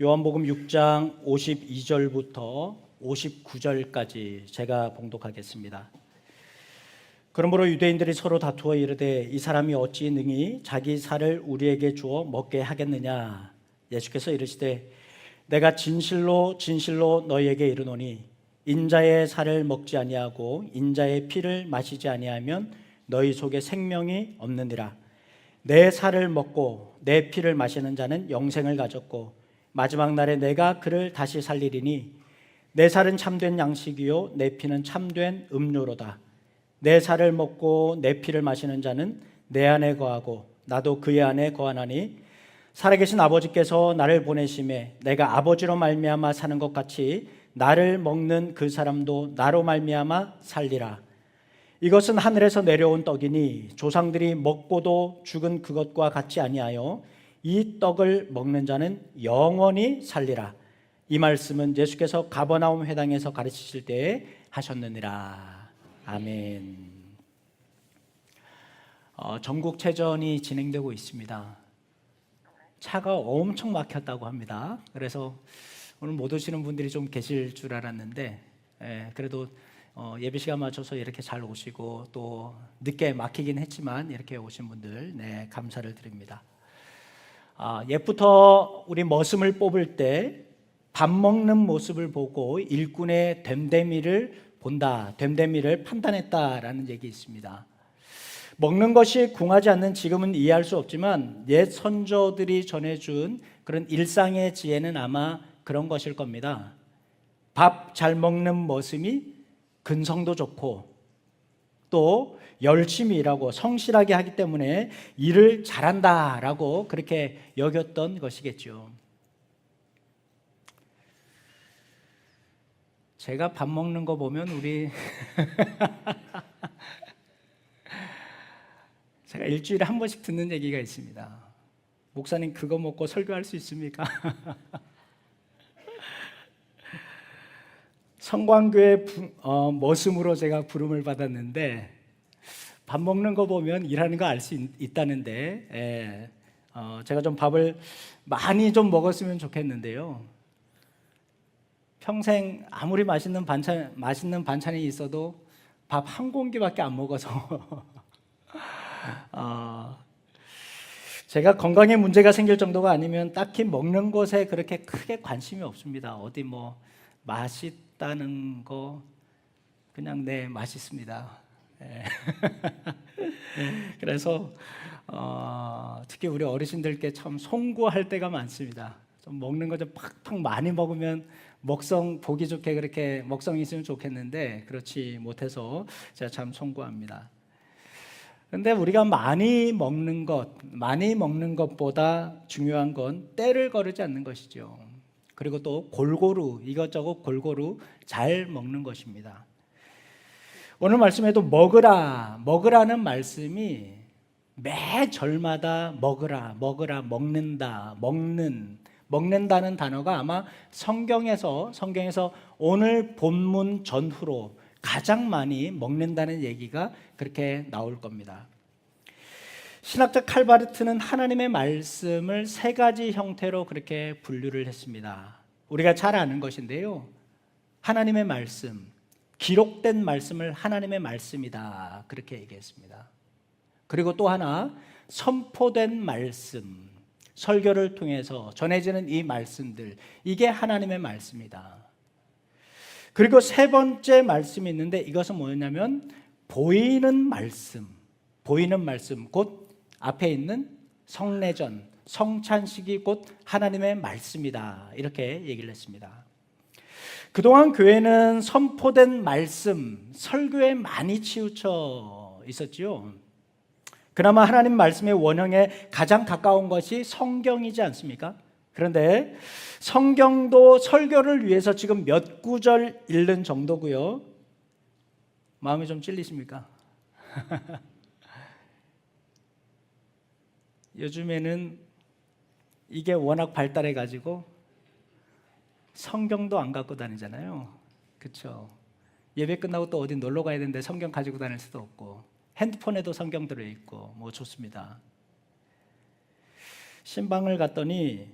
요한복음 6장 52절부터 59절까지 제가 봉독하겠습니다. 그러므로 유대인들이 서로 다투어 이르되 이 사람이 어찌 능히 자기 살을 우리에게 주어 먹게 하겠느냐. 예수께서 이르시되 내가 진실로 진실로 너희에게 이르노니 인자의 살을 먹지 아니하고 인자의 피를 마시지 아니하면 너희 속에 생명이 없느니라. 내 살을 먹고 내 피를 마시는 자는 영생을 가졌고 마지막 날에 내가 그를 다시 살리리니 내 살은 참된 양식이요 내 피는 참된 음료로다. 내 살을 먹고 내 피를 마시는 자는 내 안에 거하고 나도 그의 안에 거하나니 살아계신 아버지께서 나를 보내심에 내가 아버지로 말미암아 사는 것 같이 나를 먹는 그 사람도 나로 말미암아 살리라. 이것은 하늘에서 내려온 떡이니 조상들이 먹고도 죽은 그것과 같지 아니하여 이 떡을 먹는 자는 영원히 살리라. 이 말씀은 예수께서 가버나움 회당에서 가르치실 때에 하셨느니라. 아멘. 전국체전이 진행되고 있습니다. 차가 엄청 막혔다고 합니다. 그래서 오늘 못 오시는 분들이 좀 계실 줄 알았는데 그래도 예배 시간 맞춰서 이렇게 잘 오시고 또 늦게 막히긴 했지만 이렇게 오신 분들 감사를 드립니다. 옛부터 우리 머슴을 뽑을 때 밥 먹는 모습을 보고 일꾼의 됨됨이를 본다, 됨됨이를 판단했다라는 얘기 있습니다. 먹는 것이 궁하지 않는 지금은 이해할 수 없지만 옛 선조들이 전해준 그런 일상의 지혜는 아마 그런 것일 겁니다. 밥 잘 먹는 머슴이 근성도 좋고 또 열심히 일하고 성실하게 하기 때문에 일을 잘한다라고 그렇게 여겼던 것이겠죠. 제가 밥 먹는 거 보면 제가 일주일에 한 번씩 듣는 얘기가 있습니다. 목사님 그거 먹고 설교할 수 있습니까? 성광교회 머슴으로 제가 부름을 받았는데 밥 먹는 거 보면 일하는 거 알 수 있다는데 제가 좀 밥을 많이 좀 먹었으면 좋겠는데요. 평생 아무리 맛있는 반찬이 있어도 밥 한 공기밖에 안 먹어서 제가 건강에 문제가 생길 정도가 아니면 딱히 먹는 것에 그렇게 크게 관심이 없습니다. 어디 뭐 맛있다는 거 그냥 맛있습니다. 그래서 특히 우리 어르신들께 참 송구할 때가 많습니다. 좀 먹는 거 좀 팍팍 많이 먹으면 먹성 보기 좋게 그렇게 먹성이 있으면 좋겠는데 그렇지 못해서 제가 참 송구합니다. 그런데 우리가 많이 먹는 것보다 중요한 건 때를 거르지 않는 것이죠. 그리고 또 이것저것 골고루 잘 먹는 것입니다. 오늘 말씀에도 먹으라는 말씀이 매 절마다 먹는다는 단어가 아마 성경에서 오늘 본문 전후로 가장 많이 먹는다는 얘기가 그렇게 나올 겁니다. 신학자 칼바르트는 하나님의 말씀을 세 가지 형태로 그렇게 분류를 했습니다. 우리가 잘 아는 것인데요. 하나님의 말씀, 기록된 말씀을 하나님의 말씀이다 그렇게 얘기했습니다. 그리고 또 하나 선포된 말씀, 설교를 통해서 전해지는 이 말씀들, 이게 하나님의 말씀이다. 그리고 세 번째 말씀이 있는데 이것은 뭐냐면 보이는 말씀, 곧 앞에 있는 성례전, 성찬식이 곧 하나님의 말씀이다 이렇게 얘기를 했습니다. 그동안 교회는 선포된 말씀, 설교에 많이 치우쳐 있었지요. 그나마 하나님 말씀의 원형에 가장 가까운 것이 성경이지 않습니까? 그런데 성경도 설교를 위해서 지금 몇 구절 읽는 정도고요. 마음이 좀 찔리십니까? 요즘에는 이게 워낙 발달해가지고 성경도 안 갖고 다니잖아요. 그렇죠? 예배 끝나고 또 어디 놀러 가야 되는데 성경 가지고 다닐 수도 없고 핸드폰에도 성경 들어있고 뭐 좋습니다. 신방을 갔더니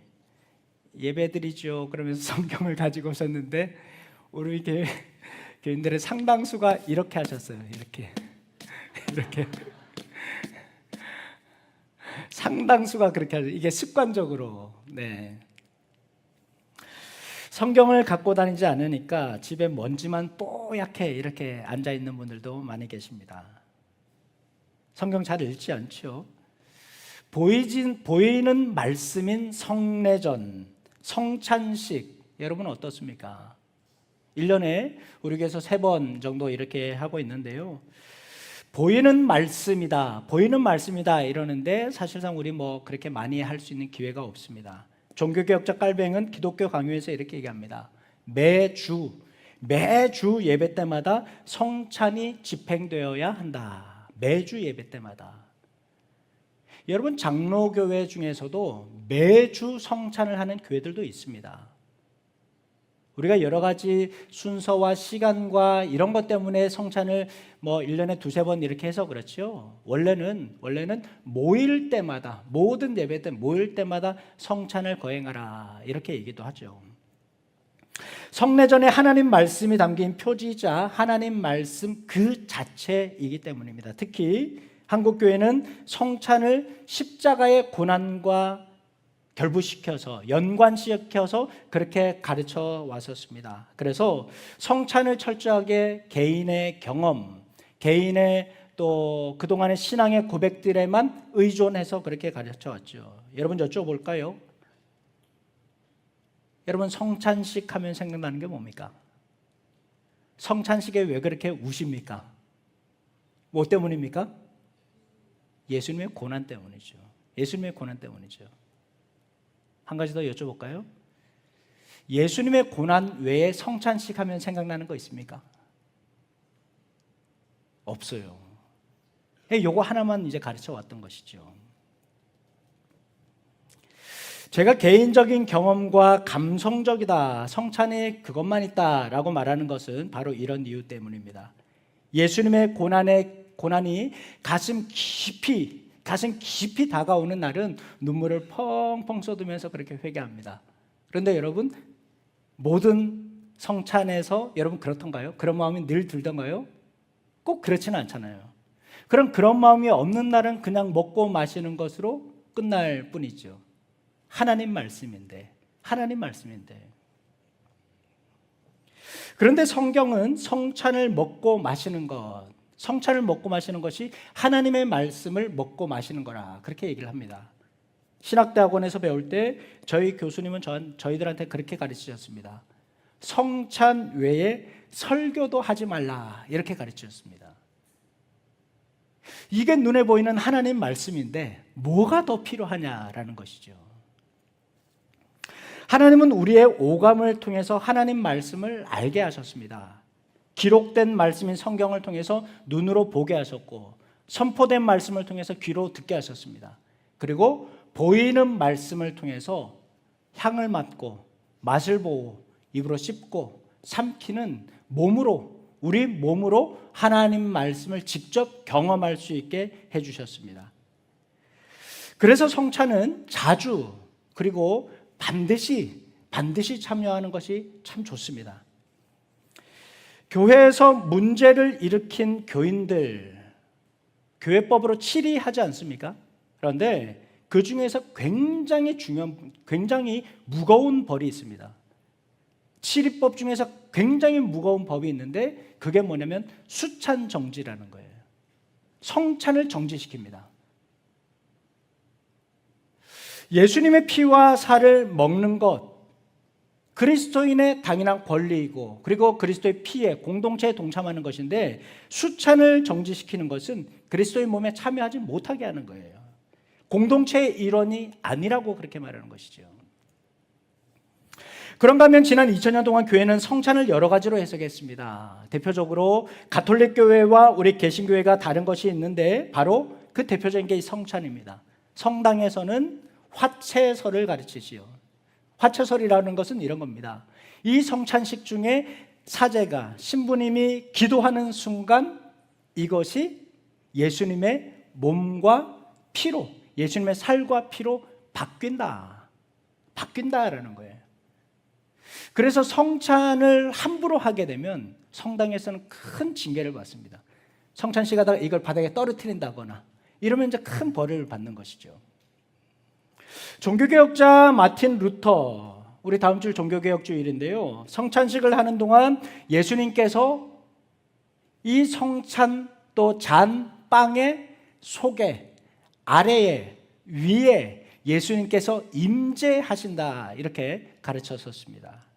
예배드리죠. 그러면서 성경을 가지고 오셨는데 우리 교인들의 상당수가 이렇게 하셨어요. 이렇게 상당수가 그렇게 하죠. 이게 습관적으로. 네. 성경을 갖고 다니지 않으니까 집에 먼지만 뽀얗게 이렇게 앉아 있는 분들도 많이 계십니다. 성경 잘 읽지 않죠. 보이는 말씀인 성례전, 성찬식, 여러분 어떻습니까? 1년에 우리 교회에서 3번 정도 이렇게 하고 있는데요. 보이는 말씀이다 이러는데 사실상 우리 그렇게 많이 할 수 있는 기회가 없습니다. 종교개혁자 깔뱅은 기독교 강요에서 이렇게 얘기합니다. 매주 예배 때마다 성찬이 집행되어야 한다. 매주 예배 때마다. 여러분, 장로교회 중에서도 매주 성찬을 하는 교회들도 있습니다. 우리가 여러 가지 순서와 시간과 이런 것 때문에 성찬을 1년에 2-3번 이렇게 해서 그렇죠. 원래는 모일 때마다, 모든 예배 때 모일 때마다 성찬을 거행하라 이렇게 얘기도 하죠. 성례전에 하나님 말씀이 담긴 표지이자 하나님 말씀 그 자체이기 때문입니다. 특히 한국교회는 성찬을 십자가의 고난과 결부시켜서 연관시켜서 그렇게 가르쳐 왔었습니다. 그래서 성찬을 철저하게 개인의 경험, 개인의 또 그동안의 신앙의 고백들에만 의존해서 그렇게 가르쳐 왔죠. 여러분 여쭤볼까요? 여러분 성찬식 하면 생각나는 게 뭡니까? 성찬식에 왜 그렇게 우십니까? 뭐 때문입니까? 예수님의 고난 때문이죠. 예수님의 고난 때문이죠. 한 가지 더 여쭤볼까요? 예수님의 고난 외에 성찬식 하면 생각나는 거 있습니까? 없어요. 요거 하나만 이제 가르쳐 왔던 것이죠. 제가 개인적인 경험과 감성적이다, 성찬에 그것만 있다라고 말하는 것은 바로 이런 이유 때문입니다. 예수님의 고난이 가슴 깊이 다가오는 날은 눈물을 펑펑 쏟으면서 그렇게 회개합니다. 그런데 여러분, 모든 성찬에서 여러분 그렇던가요? 그런 마음이 늘 들던가요? 꼭 그렇지는 않잖아요. 그런 마음이 없는 날은 그냥 먹고 마시는 것으로 끝날 뿐이죠. 하나님 말씀인데. 그런데 성경은 성찬을 먹고 마시는 것이 하나님의 말씀을 먹고 마시는 거라 그렇게 얘기를 합니다. 신학대학원에서 배울 때 저희 교수님은 저희들한테 그렇게 가르치셨습니다. 성찬 외에 설교도 하지 말라 이렇게 가르치셨습니다. 이게 눈에 보이는 하나님 말씀인데 뭐가 더 필요하냐라는 것이죠. 하나님은 우리의 오감을 통해서 하나님 말씀을 알게 하셨습니다. 기록된 말씀인 성경을 통해서 눈으로 보게 하셨고 선포된 말씀을 통해서 귀로 듣게 하셨습니다. 그리고 보이는 말씀을 통해서 향을 맡고 맛을 보고 입으로 씹고 삼키는 우리 몸으로 하나님 말씀을 직접 경험할 수 있게 해주셨습니다. 그래서 성찬은 자주 그리고 반드시 참여하는 것이 참 좋습니다. 교회에서 문제를 일으킨 교인들, 교회법으로 치리하지 않습니까? 그런데 그 중에서 굉장히 무거운 벌이 있습니다. 치리법 중에서 굉장히 무거운 법이 있는데 그게 뭐냐면 수찬 정지라는 거예요. 성찬을 정지시킵니다. 예수님의 피와 살을 먹는 것, 그리스도인의 당연한 권리이고 그리고 그리스도의 피에 공동체에 동참하는 것인데 수찬을 정지시키는 것은 그리스도의 몸에 참여하지 못하게 하는 거예요. 공동체의 일원이 아니라고 그렇게 말하는 것이죠. 그런가 하면 지난 2000년 동안 교회는 성찬을 여러 가지로 해석했습니다. 대표적으로 가톨릭 교회와 우리 개신교회가 다른 것이 있는데 바로 그 대표적인 게 이 성찬입니다. 성당에서는 화채설을 가르치지요. 화채설이라는 것은 이런 겁니다. 이 성찬식 중에 사제가 신부님이 기도하는 순간 이것이 예수님의 몸과 피로, 예수님의 살과 피로 바뀐다. 바뀐다라는 거예요. 그래서 성찬을 함부로 하게 되면 성당에서는 큰 징계를 받습니다. 성찬식 하다가 이걸 바닥에 떨어뜨린다거나 이러면 이제 큰 벌을 받는 것이죠. 종교개혁자 마틴 루터, 우리 다음 주 종교개혁주일인데요, 성찬식을 하는 동안 예수님께서 이 성찬 또 잔 빵의 속에, 아래에, 위에 예수님께서 임재하신다 이렇게 가르쳤었습니다.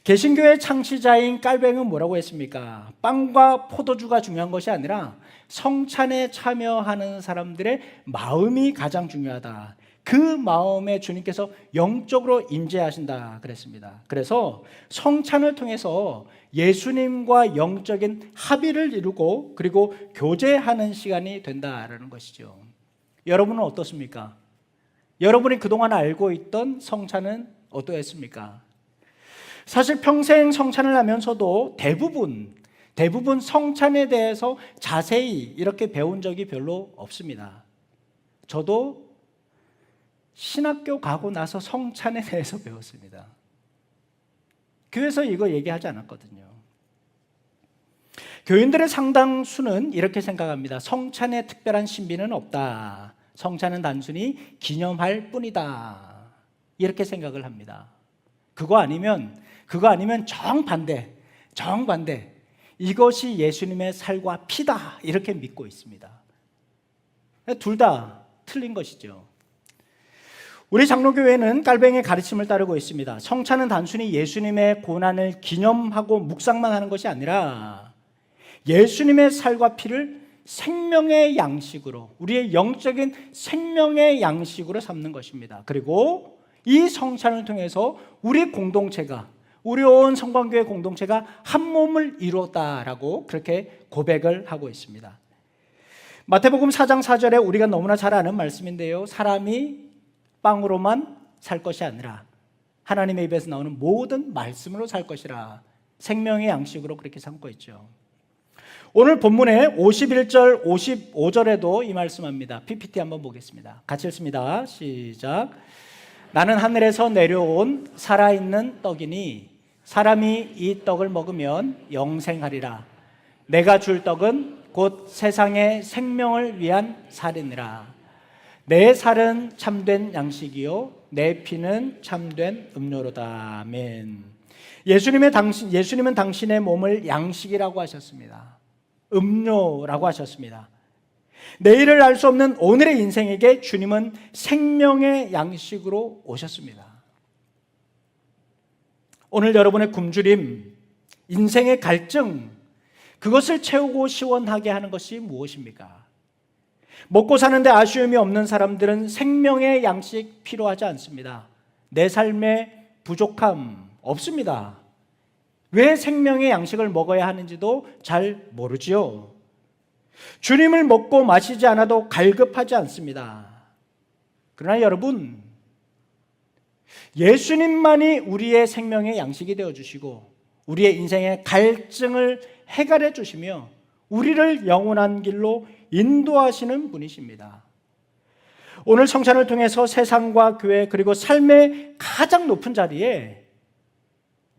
개신교의 창시자인 깔뱅은 뭐라고 했습니까? 빵과 포도주가 중요한 것이 아니라 성찬에 참여하는 사람들의 마음이 가장 중요하다. 그 마음에 주님께서 영적으로 임재하신다 그랬습니다. 그래서 성찬을 통해서 예수님과 영적인 합의를 이루고 그리고 교제하는 시간이 된다라는 것이죠. 여러분은 어떻습니까? 여러분이 그동안 알고 있던 성찬은 어떠했습니까? 사실 평생 성찬을 하면서도 대부분 성찬에 대해서 자세히 이렇게 배운 적이 별로 없습니다. 저도 신학교 가고 나서 성찬에 대해서 배웠습니다. 교회에서 이거 얘기하지 않았거든요. 교인들의 상당수는 이렇게 생각합니다. 성찬에 특별한 신비는 없다. 성찬은 단순히 기념할 뿐이다. 이렇게 생각을 합니다. 그거 아니면 정반대. 이것이 예수님의 살과 피다. 이렇게 믿고 있습니다. 둘 다 틀린 것이죠. 우리 장로교회는 깔뱅의 가르침을 따르고 있습니다. 성찬은 단순히 예수님의 고난을 기념하고 묵상만 하는 것이 아니라 예수님의 살과 피를 생명의 양식으로, 우리의 영적인 생명의 양식으로 삼는 것입니다. 그리고 이 성찬을 통해서 우리 공동체가, 우리 온 성광교회 공동체가 한 몸을 이루었다라고 그렇게 고백을 하고 있습니다. 마태복음 4장 4절에 우리가 너무나 잘 아는 말씀인데요, 사람이 빵으로만 살 것이 아니라 하나님의 입에서 나오는 모든 말씀으로 살 것이라, 생명의 양식으로 그렇게 삼고 있죠. 오늘 본문의 51절, 55절에도 이 말씀합니다. PPT 한번 보겠습니다. 같이 읽습니다. 시작. 나는 하늘에서 내려온 살아있는 떡이니 사람이 이 떡을 먹으면 영생하리라. 내가 줄 떡은 곧 세상의 생명을 위한 살이니라. 내 살은 참된 양식이요 내 피는 참된 음료로다. 아멘. 예수님은 당신의 몸을 양식이라고 하셨습니다. 음료라고 하셨습니다. 내일을 알 수 없는 오늘의 인생에게 주님은 생명의 양식으로 오셨습니다. 오늘 여러분의 굶주림, 인생의 갈증, 그것을 채우고 시원하게 하는 것이 무엇입니까? 먹고 사는데 아쉬움이 없는 사람들은 생명의 양식 필요하지 않습니다. 내 삶에 부족함 없습니다. 왜 생명의 양식을 먹어야 하는지도 잘 모르지요. 주님을 먹고 마시지 않아도 갈급하지 않습니다. 그러나 여러분, 예수님만이 우리의 생명의 양식이 되어주시고 우리의 인생의 갈증을 해결해 주시며 우리를 영원한 길로 인도하시는 분이십니다. 오늘 성찬을 통해서 세상과 교회 그리고 삶의 가장 높은 자리에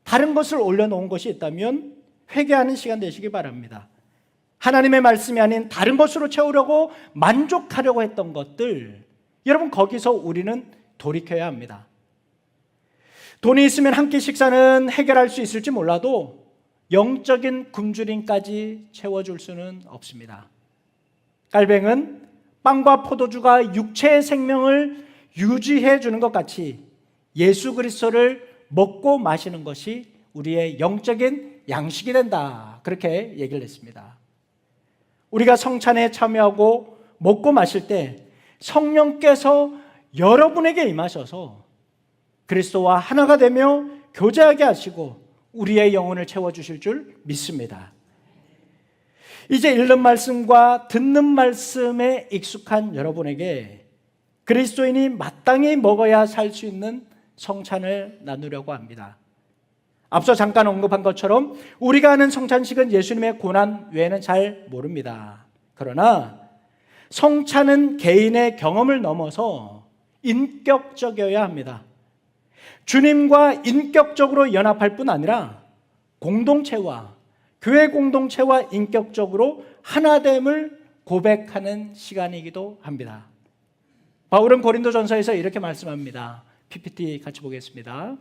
다른 것을 올려놓은 것이 있다면 회개하는 시간 되시기 바랍니다. 하나님의 말씀이 아닌 다른 것으로 채우려고 만족하려고 했던 것들, 여러분 거기서 우리는 돌이켜야 합니다. 돈이 있으면 한 끼 식사는 해결할 수 있을지 몰라도 영적인 굶주림까지 채워줄 수는 없습니다. 깔뱅은 빵과 포도주가 육체의 생명을 유지해 주는 것 같이 예수 그리스도를 먹고 마시는 것이 우리의 영적인 양식이 된다, 그렇게 얘기를 했습니다. 우리가 성찬에 참여하고 먹고 마실 때 성령께서 여러분에게 임하셔서 그리스도와 하나가 되며 교제하게 하시고 우리의 영혼을 채워주실 줄 믿습니다. 이제 읽는 말씀과 듣는 말씀에 익숙한 여러분에게 그리스도인이 마땅히 먹어야 살 수 있는 성찬을 나누려고 합니다. 앞서 잠깐 언급한 것처럼 우리가 아는 성찬식은 예수님의 고난 외에는 잘 모릅니다. 그러나 성찬은 개인의 경험을 넘어서 인격적이어야 합니다. 주님과 인격적으로 연합할 뿐 아니라 공동체와 교회 공동체와 인격적으로 하나됨을 고백하는 시간이기도 합니다. 바울은 고린도전서에서 이렇게 말씀합니다. PPT 같이 보겠습니다.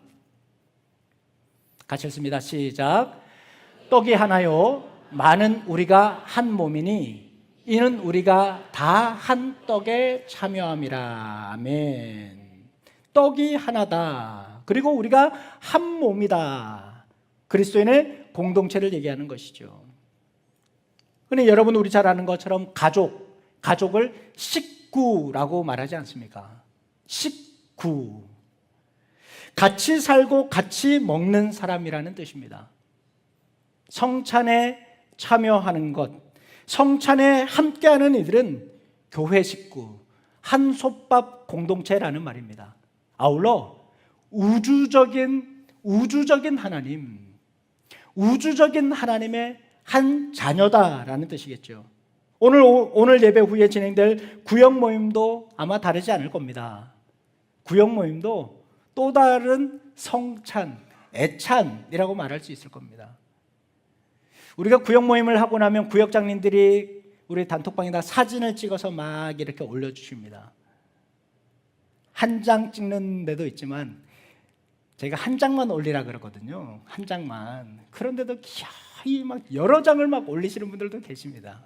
같이 읽습니다. 시작. 떡이 하나요 많은 우리가 한 몸이니 이는 우리가 다 한 떡에 참여함이라. 아멘. 떡이 하나다. 그리고 우리가 한 몸이다. 그리스도인의 공동체를 얘기하는 것이죠. 근데 여러분 우리 잘 아는 것처럼 가족을 식구라고 말하지 않습니까? 식구. 같이 살고 같이 먹는 사람이라는 뜻입니다. 성찬에 참여하는 것, 성찬에 함께하는 이들은 교회 식구, 한솥밥 공동체라는 말입니다. 아울러 우주적인 하나님, 우주적인 하나님의 한 자녀다라는 뜻이겠죠. 오늘 예배 후에 진행될 구역 모임도 아마 다르지 않을 겁니다. 구역 모임도 또 다른 성찬, 애찬이라고 말할 수 있을 겁니다. 우리가 구역 모임을 하고 나면 구역장님들이 우리 단톡방에다 사진을 찍어서 막 이렇게 올려주십니다. 한 장 찍는 데도 있지만 제가 한 장만 올리라 그러거든요. 한 장만. 그런데도 기어이 막 여러 장을 막 올리시는 분들도 계십니다.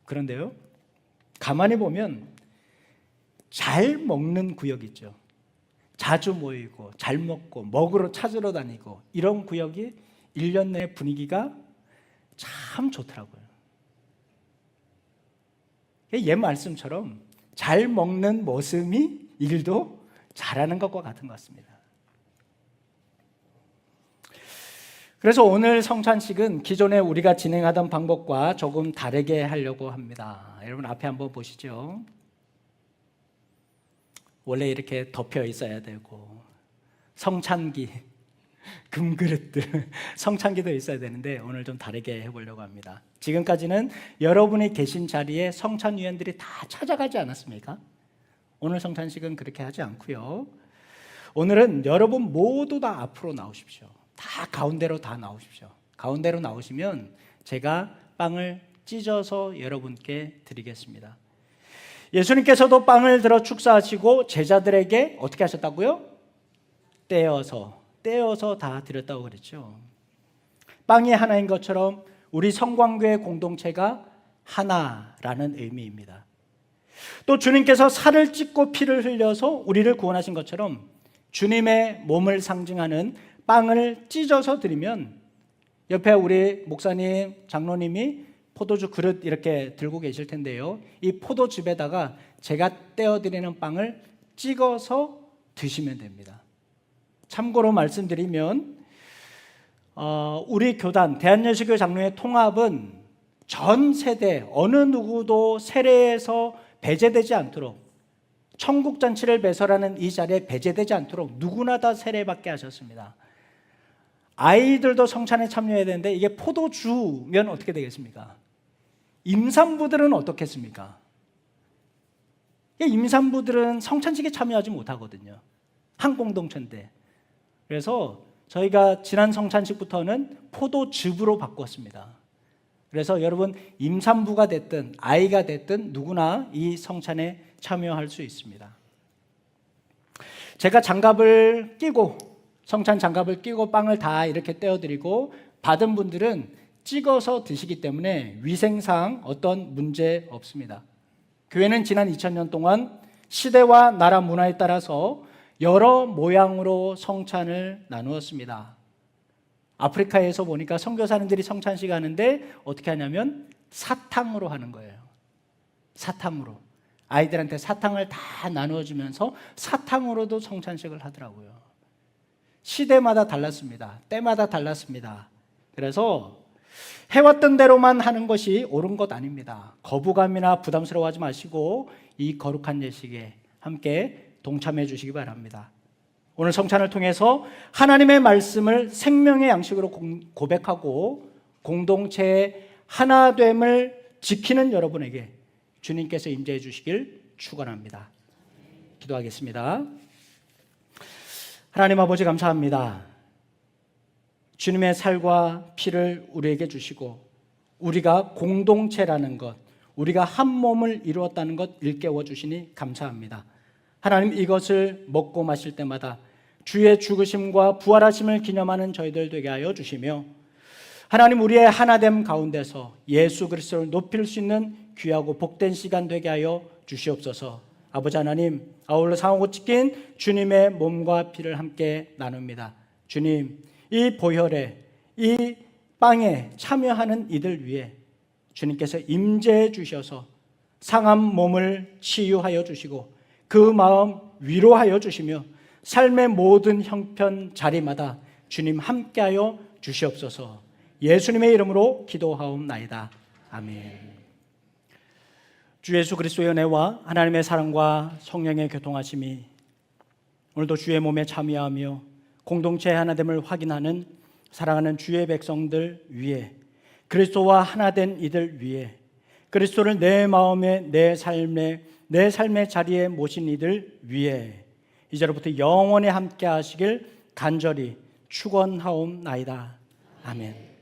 그런데요, 가만히 보면 잘 먹는 구역 있죠. 자주 모이고 잘 먹고 먹으러 찾으러 다니고 이런 구역이 1년 내 분위기가 참 좋더라고요. 옛 말씀처럼 잘 먹는 모습이 일도 잘하는 것과 같은 것 같습니다. 그래서 오늘 성찬식은 기존에 우리가 진행하던 방법과 조금 다르게 하려고 합니다. 여러분 앞에 한번 보시죠. 원래 이렇게 덮여 있어야 되고 성찬기, 금그릇들, 성찬기도 있어야 되는데 오늘 좀 다르게 해보려고 합니다. 지금까지는 여러분이 계신 자리에 성찬위원들이 다 찾아가지 않았습니까? 오늘 성찬식은 그렇게 하지 않고요. 오늘은 여러분 모두 다 앞으로 나오십시오. 다 가운데로 다 나오십시오. 가운데로 나오시면 제가 빵을 찢어서 여러분께 드리겠습니다. 예수님께서도 빵을 들어 축사하시고 제자들에게 어떻게 하셨다고요? 떼어서 다 드렸다고 그랬죠. 빵이 하나인 것처럼 우리 성광교회 공동체가 하나라는 의미입니다. 또 주님께서 살을 찢고 피를 흘려서 우리를 구원하신 것처럼 주님의 몸을 상징하는 빵을 찢어서 드리면 옆에 우리 목사님, 장로님이 포도주 그릇 이렇게 들고 계실 텐데요. 이 포도즙에다가 제가 떼어드리는 빵을 찍어서 드시면 됩니다. 참고로 말씀드리면 우리 교단 대한예수교 장로회 통합은 전 세대 어느 누구도 세례에서 배제되지 않도록 천국잔치를 배설하는 이 자리에 배제되지 않도록 누구나 다 세례받게 하셨습니다. 아이들도 성찬에 참여해야 되는데 이게 포도주면 어떻게 되겠습니까? 임산부들은 어떻겠습니까? 임산부들은 성찬식에 참여하지 못하거든요. 한 공동체인데. 그래서 저희가 지난 성찬식부터는 포도즙으로 바꿨습니다. 그래서 여러분 임산부가 됐든 아이가 됐든 누구나 이 성찬에 참여할 수 있습니다. 제가 장갑을 끼고 성찬 장갑을 끼고 빵을 다 이렇게 떼어드리고 받은 분들은 찍어서 드시기 때문에 위생상 어떤 문제 없습니다. 교회는 지난 2000년 동안 시대와 나라 문화에 따라서 여러 모양으로 성찬을 나누었습니다. 아프리카에서 보니까 선교사님들이 성찬식 하는데 어떻게 하냐면 사탕으로 하는 거예요. 사탕으로. 아이들한테 사탕을 다 나누어주면서 사탕으로도 성찬식을 하더라고요. 시대마다 달랐습니다. 때마다 달랐습니다. 그래서 해왔던 대로만 하는 것이 옳은 것 아닙니다. 거부감이나 부담스러워하지 마시고 이 거룩한 예식에 함께 동참해 주시기 바랍니다. 오늘 성찬을 통해서 하나님의 말씀을 생명의 양식으로 고백하고 공동체의 하나됨을 지키는 여러분에게 주님께서 임재해 주시길 축원합니다. 기도하겠습니다. 하나님 아버지 감사합니다. 주님의 살과 피를 우리에게 주시고 우리가 공동체라는 것, 우리가 한 몸을 이루었다는 것 일깨워 주시니 감사합니다. 하나님, 이것을 먹고 마실 때마다 주의 죽으심과 부활하심을 기념하는 저희들 되게 하여 주시며, 하나님, 우리의 하나됨 가운데서 예수 그리스도를 높일 수 있는 귀하고 복된 시간 되게 하여 주시옵소서. 아버지 하나님, 아울러 상하고 찢긴 주님의 몸과 피를 함께 나눕니다. 주님, 이 보혈에, 이 빵에 참여하는 이들 위해 주님께서 임재해 주셔서 상한 몸을 치유하여 주시고 그 마음 위로하여 주시며 삶의 모든 형편 자리마다 주님 함께하여 주시옵소서. 예수님의 이름으로 기도하옵나이다. 아멘. 주 예수 그리스도의 은혜와 하나님의 사랑과 성령의 교통하심이 오늘도 주의 몸에 참여하며 공동체의 하나됨을 확인하는 사랑하는 주의 백성들 위에, 그리스도와 하나된 이들 위에, 그리스도를 내 마음에 내 삶의 자리에 모신 이들 위에 이제로부터 영원히 함께 하시길 간절히 축원하옵나이다. 아멘.